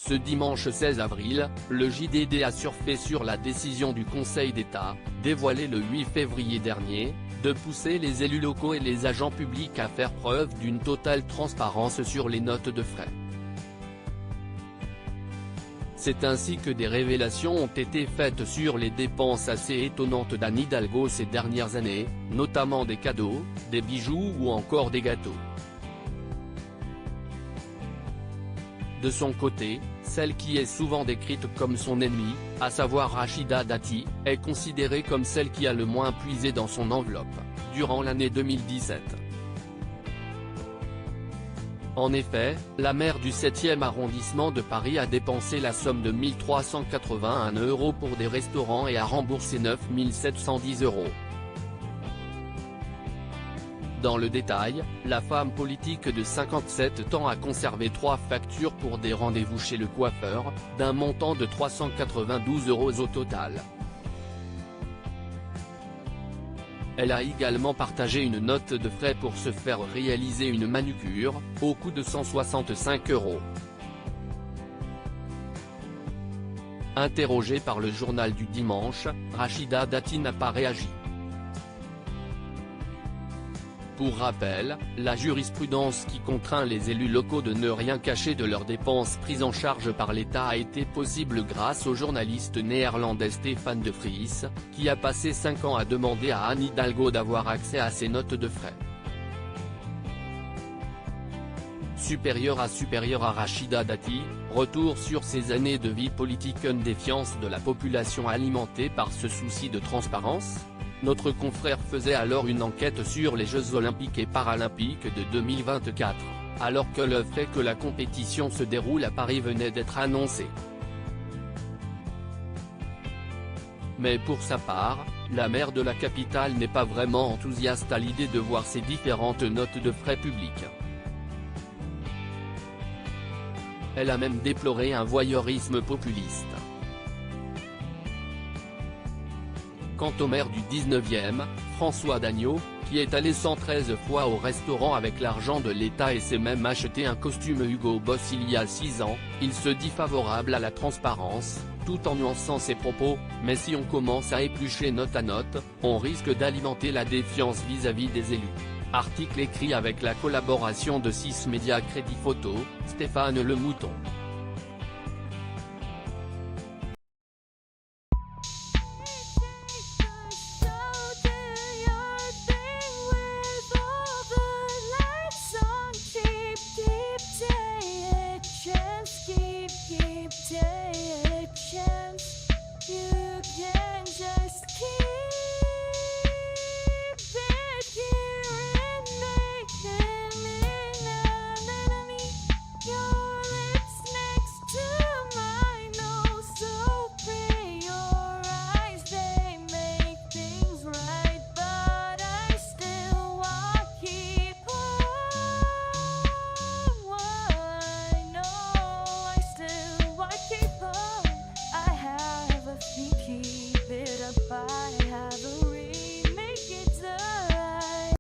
Ce dimanche 16 avril, le JDD a surfé sur la décision du Conseil d'État, dévoilée le 8 février dernier, de pousser les élus locaux et les agents publics à faire preuve d'une totale transparence sur les notes de frais. C'est ainsi que des révélations ont été faites sur les dépenses assez étonnantes d'Anne Hidalgo ces dernières années, notamment des cadeaux, des bijoux ou encore des gâteaux. De son côté, celle qui est souvent décrite comme son ennemie, à savoir Rachida Dati, est considérée comme celle qui a le moins puisé dans son enveloppe, durant l'année 2017. En effet, la maire du 7e arrondissement de Paris a dépensé la somme de 1 381 € pour des restaurants et a remboursé 9 710 €. Dans le détail, la femme politique de 57 ans a conservé 3 factures pour des rendez-vous chez le coiffeur, d'un montant de 392 € au total. Elle a également partagé une note de frais pour se faire réaliser une manucure, au coût de 165 €. Interrogée par le journal du dimanche, Rachida Dati n'a pas réagi. Pour rappel, la jurisprudence qui contraint les élus locaux de ne rien cacher de leurs dépenses prises en charge par l'État a été possible grâce au journaliste néerlandais Stéphane de Vries, qui a passé 5 ans à demander à Anne Hidalgo d'avoir accès à ses notes de frais. Supérieur à Rachida Dati, retour sur ses années de vie politique. Une défiance de la population alimentée par ce souci de transparence? Notre confrère faisait alors une enquête sur les Jeux Olympiques et Paralympiques de 2024, alors que le fait que la compétition se déroule à Paris venait d'être annoncé. Mais pour sa part, la maire de la capitale n'est pas vraiment enthousiaste à l'idée de voir ces différentes notes de frais publiques. Elle a même déploré un voyeurisme populiste. Quant au maire du 19e, François Dagneau, qui est allé 113 fois au restaurant avec l'argent de l'État et s'est même acheté un costume Hugo Boss il y a 6 ans, il se dit favorable à la transparence, tout en nuançant ses propos, mais si on commence à éplucher note à note, on risque d'alimenter la défiance vis-à-vis des élus. Article écrit avec la collaboration de 6 médias Crédit Photo, Stéphane Le Mouton. Keep taking a chance, you can